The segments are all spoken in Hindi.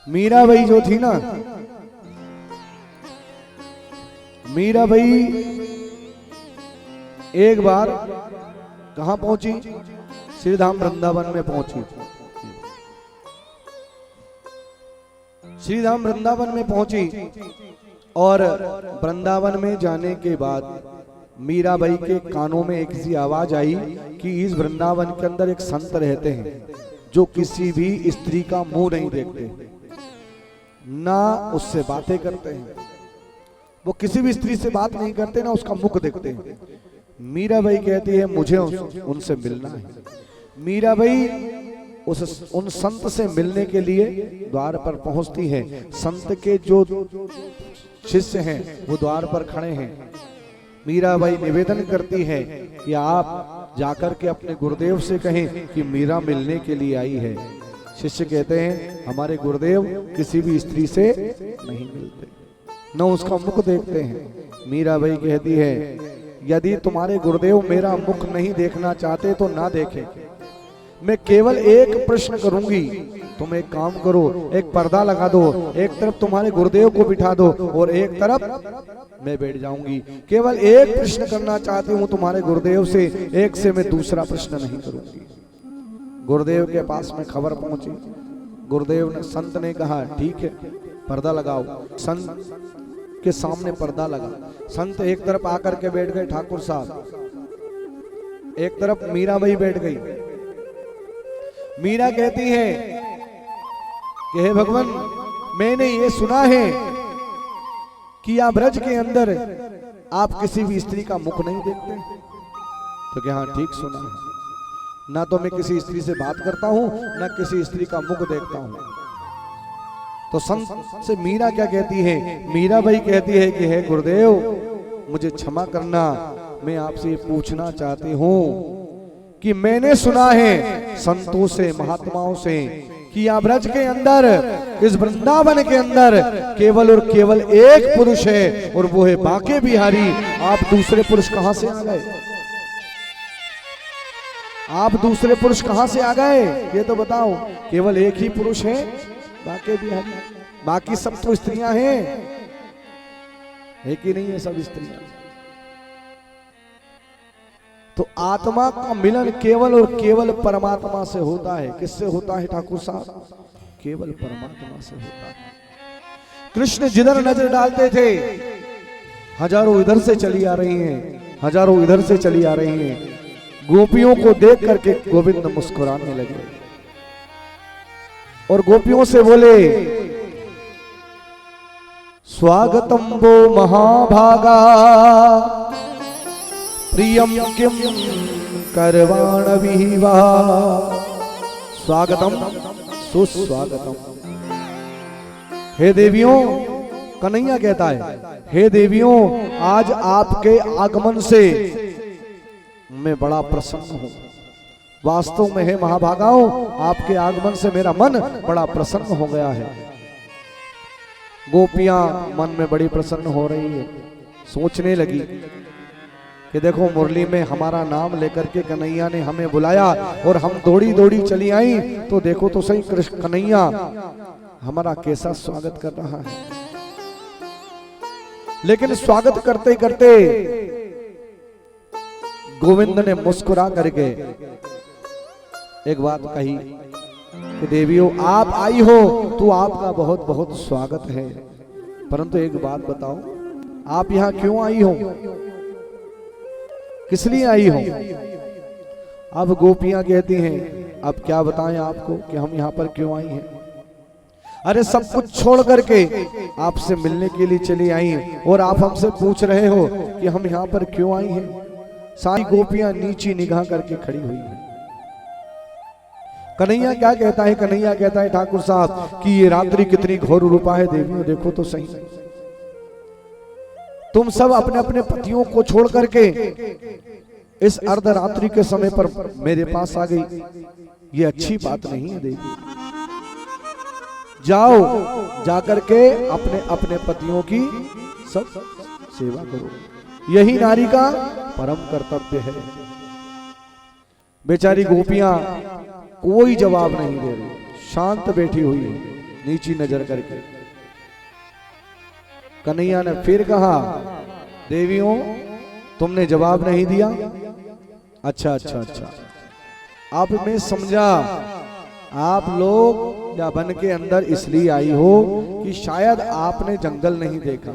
मीराबाई जो थी ना, मीराबाई एक बार कहां पहुंची? श्रीधाम वृंदावन में पहुंची। श्रीधाम वृंदावन में पहुंची और वृंदावन में जाने के बाद मीराबाई के कानों में एक सी आवाज आई कि इस वृंदावन के अंदर एक संत रहते हैं जो किसी भी स्त्री का मुंह नहीं देखते, ना उससे बातें करते हैं। वो किसी भी स्त्री से बात नहीं करते, ना उसका मुख देखते हैं। मीराबाई कहती है मुझे उनसे मिलना है। मीराबाई उन संत से मिलने के लिए द्वार पर पहुंचती है। संत के जो शिष्य हैं वो द्वार पर खड़े हैं। मीराबाई निवेदन करती है कि आप जाकर के अपने गुरुदेव से कहें कि मीरा मिलने के लिए आई है। शिष्य कहते हैं हमारे गुरुदेव किसी भी स्त्री से नहीं मिलते, न उसका मुख देखते हैं। मीराबाई कहती है यदि तुम्हारे गुरुदेव मेरा मुख नहीं देखना चाहते तो ना देखें, मैं केवल एक प्रश्न करूंगी। तुम एक काम करो, एक पर्दा लगा दो, एक तरफ तुम्हारे गुरुदेव को बिठा दो और एक तरफ मैं बैठ जाऊंगी। केवल एक प्रश्न करना चाहती हूँ तुम्हारे गुरुदेव से, एक से मैं दूसरा प्रश्न नहीं करूंगी। गुरुदेव के पास में खबर पहुंची। गुरुदेव ने, संत ने कहा ठीक है पर्दा लगाओ। संत के सामने पर्दा लगा। संत एक तरफ आकर के बैठ गए ठाकुर साहब, एक तरफ मीराबाई बैठ गई। मीरा कहती है कि हे भगवान, मैंने ये सुना है कि आप ब्रज के अंदर आप किसी भी स्त्री का मुख नहीं देखते। तो क्या हाँ ठीक सुना है, ना तो मैं किसी स्त्री से बात करता हूं, ना किसी स्त्री का मुख देखता हूं। तो संत से मीरा क्या कहती है? मीराबाई कहती है कि हे गुरुदेव मुझे क्षमा करना, मैं आपसे ये पूछना चाहती हूं कि मैंने सुना है संतों से, महात्माओं से कि यहाँ ब्रज के अंदर, इस वृंदावन के अंदर केवल और केवल एक पुरुष है और वो है बांके बिहारी। आप दूसरे पुरुष कहां से आ गए? आप दूसरे पुरुष कहां से आ गए ये तो बताओ। केवल एक ही पुरुष है बांके बिहारी, बाकी सब तो स्त्रियां हैं। है कि नहीं है? सब स्त्रियां। तो आत्मा का मिलन केवल और केवल परमात्मा से होता है। किससे होता है ठाकुर साहब? केवल परमात्मा से होता है। कृष्ण जिधर नजर डालते थे हजारों इधर से चली आ रही हैं, हजारों इधर से चली आ रही हैं। गोपियों को देख करके गोविंद मुस्कुराने लगे और गोपियों से बोले स्वागतम वो महाभागा प्रियम किम करवाण विवा। स्वागतम सुस्वागतम। हे देवियों, कन्हैया कहता है हे देवियों, आज आपके आगमन से मैं बड़ा प्रसन्न हूं। वास्तव में है महाभागाओं, आपके आगमन से मेरा मन बड़ा प्रसन्न हो गया है। गोपियां मन में बड़ी प्रसन्न हो रही है। सोचने लगी कि देखो मुरली में हमारा नाम लेकर के कन्हैया ने हमें बुलाया और हम दौड़ी दौड़ी चली आई, तो देखो तो सही कृष्ण कन्हैया हमारा कैसा स्वागत कर रहा है। लेकिन स्वागत करते करते गोविंद ने मुस्कुरा करके एक बात कही कि देवियों आप आई हो तो आपका बहुत बहुत स्वागत है, परंतु एक बात बताओ आप यहां क्यों आई हो? किस लिए आई हो? अब गोपियां कहती हैं अब क्या बताएं आपको कि हम यहाँ पर क्यों आई हैं। अरे सब कुछ छोड़ करके आपसे मिलने के लिए चली आई और आप हमसे पूछ रहे हो कि हम यहाँ पर क्यों आई हैं। सारी गोपियां नीची निगाह करके खड़ी हुई हैं। कन्हैया क्या कहता है? कन्हैया कहता है ठाकुर साहब कि ये रात्रि कितनी घोर रूपा है। देवियों देखो तो सही, तुम सब अपने अपने पतियों को छोड़ करके इस अर्धरात्रि के समय पर मेरे पास आ गई। ये अच्छी बात नहीं है देवी। जाओ जाकर के अपने अपने पतियों की सब सेवा करो, यही नारी का परम कर्तव्य है। बेचारी गोपियां कोई जवाब नहीं दे रही, शांत बैठी हुई है। नीची नजर करके। कन्हैया ने फिर कहा, देवियों तुमने जवाब नहीं दिया। अच्छा अच्छा अच्छा, अब मैं समझा, आप लोग या वन के अंदर इसलिए आई हो कि शायद आपने जंगल नहीं देखा।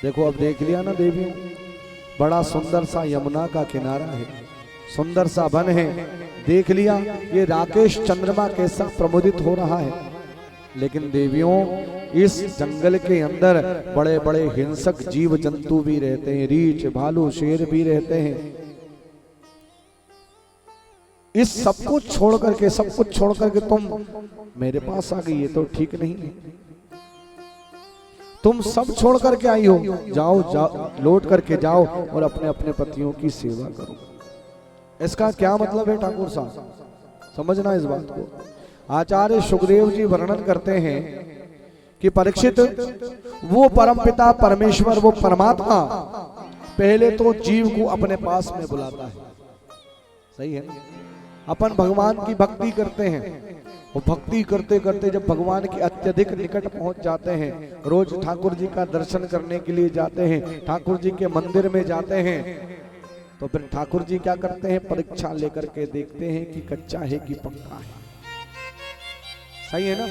देखो अब देख लिया ना देवियों, बड़ा सुंदर सा यमुना का किनारा है, सुंदर सा वन है, देख लिया। ये राकेश चंद्रमा कैसा प्रमुदित हो रहा है। लेकिन देवियों इस जंगल के अंदर बड़े बड़े हिंसक जीव जंतु भी रहते हैं, रीछ भालू शेर भी रहते हैं। इस सब कुछ छोड़ करके, सब कुछ छोड़ करके तुम मेरे पास आ गई, ये तो ठीक नहीं है। तुम सब छोड़ करके आई हो, जाओ जाओ लौट करके जाओ और अपने अपने पतियों की सेवा करो। इसका क्या मतलब है ठाकुर साहब, समझना इस बात को। आचार्य सुखदेव जी वर्णन करते हैं कि परीक्षित, वो परमपिता परमेश्वर, वो परमात्मा पहले तो जीव को अपने पास में बुलाता है, सही है। अपन भगवान की भक्ति करते हैं, वो भक्ति करते करते जब भगवान के अत्यधिक निकट पहुंच जाते हैं, रोज ठाकुर जी का दर्शन करने के लिए जाते हैं, ठाकुर जी के मंदिर में जाते हैं, तो फिर ठाकुर जी क्या करते हैं, परीक्षा लेकर के देखते हैं कि कच्चा है कि पक्का है, सही है ना।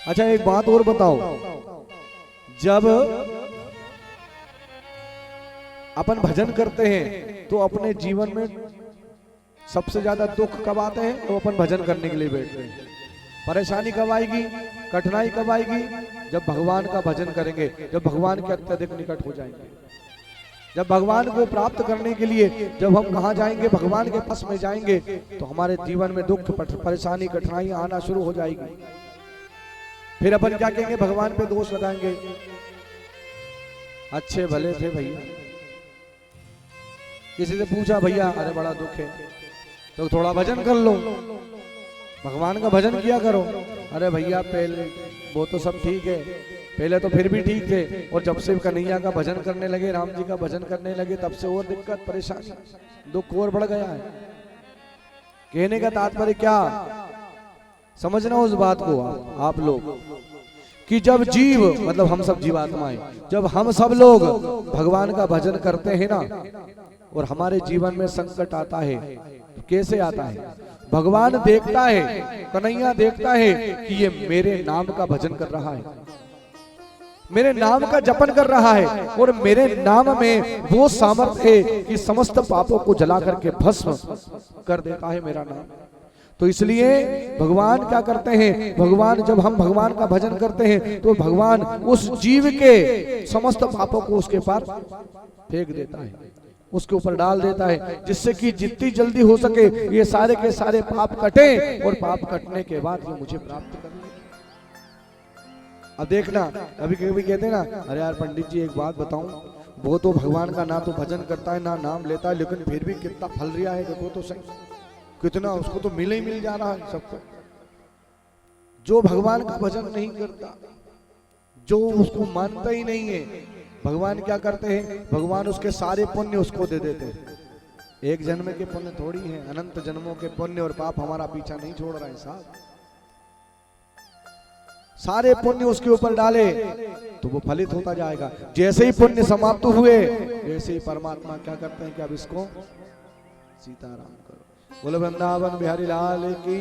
अच्छा एक बात और बताओ, जब अपन भजन करते हैं तो अपने जीवन में सबसे ज्यादा दुख कब आते हैं, तो अपन भजन करने के लिए बैठते हैं। परेशानी कब आएगी, कठिनाई कब आएगी, जब भगवान का भजन करेंगे, जब भगवान के अत्यधिक निकट हो जाएंगे, जब भगवान को प्राप्त करने के लिए जब हम कहाँ जाएंगे, भगवान के पास में जाएंगे, तो हमारे जीवन में दुख परेशानी कठिनाई आना शुरू हो जाएगी। फिर अपन क्या कहेंगे, भगवान पे दोष लगाएंगे, अच्छे भले थे भैया, किसी से पूछा भैया अरे बड़ा दुख है, तो थोड़ा भजन कर लो, भगवान का भजन किया करो। अरे भैया पहले वो तो सब ठीक है, पहले तो फिर भी ठीक थे, और जब से कन्हैया का भजन करने लगे, राम जी का भजन करने लगे, तब से और दिक्कत परेशानी दुख और बढ़ गया है। कहने का तात्पर्य क्या, समझना उस बात को आप लोग, कि जब जीव मतलब हम सब जीवात्माएं, जब हम सब लोग भगवान का भजन करते हैं ना, और हमारे जीवन में संकट आता है, तो कैसे आता है, भगवान देखता है, कन्हैया देखता है कि ये मेरे नाम का भजन कर रहा है, मेरे नाम का जपन कर रहा है, और मेरे नाम में वो सामर्थ्य है कि समस्त पापों को जला करके भस्म कर देता है मेरा नाम। तो इसलिए भगवान क्या करते हैं, भगवान जब हम भगवान का भजन करते हैं तो भगवान उस जीव के समस्त पापों को उसके पार फेंक देता है, उसके ऊपर डाल देता है, जिससे कि जितनी जल्दी हो सके ये सारे के सारे पाप कटे, और पाप कटने के बाद ये मुझे प्राप्त कर ले। अब देखना, अभी कभी कहते हैं ना, अरे यार पंडित जी एक बात बताऊं, वो तो भगवान का ना तो भजन करता है ना नाम लेता है, लेकिन फिर भी कितना फल रिया है, देखो तो सही, कितना उसको तो मिल ही मिल जा रहा है सबको। जो भगवान का भजन नहीं करता, जो उसको मानता ही नहीं है, भगवान क्या करते हैं, भगवान उसके सारे पुण्य उसको दे देते हैं। एक जन्म के पुण्य थोड़ी है, अनंत जन्मों के पुण्य और पाप हमारा पीछा नहीं छोड़ रहा है साहब। सारे पुण्य उसके ऊपर डाले तो वो फलित होता जाएगा। जैसे ही पुण्य समाप्त हुए, वैसे ही परमात्मा क्या करते हैं कि अब इसको सीताराम करो। बोलो वृंदावन बिहारी लाल की।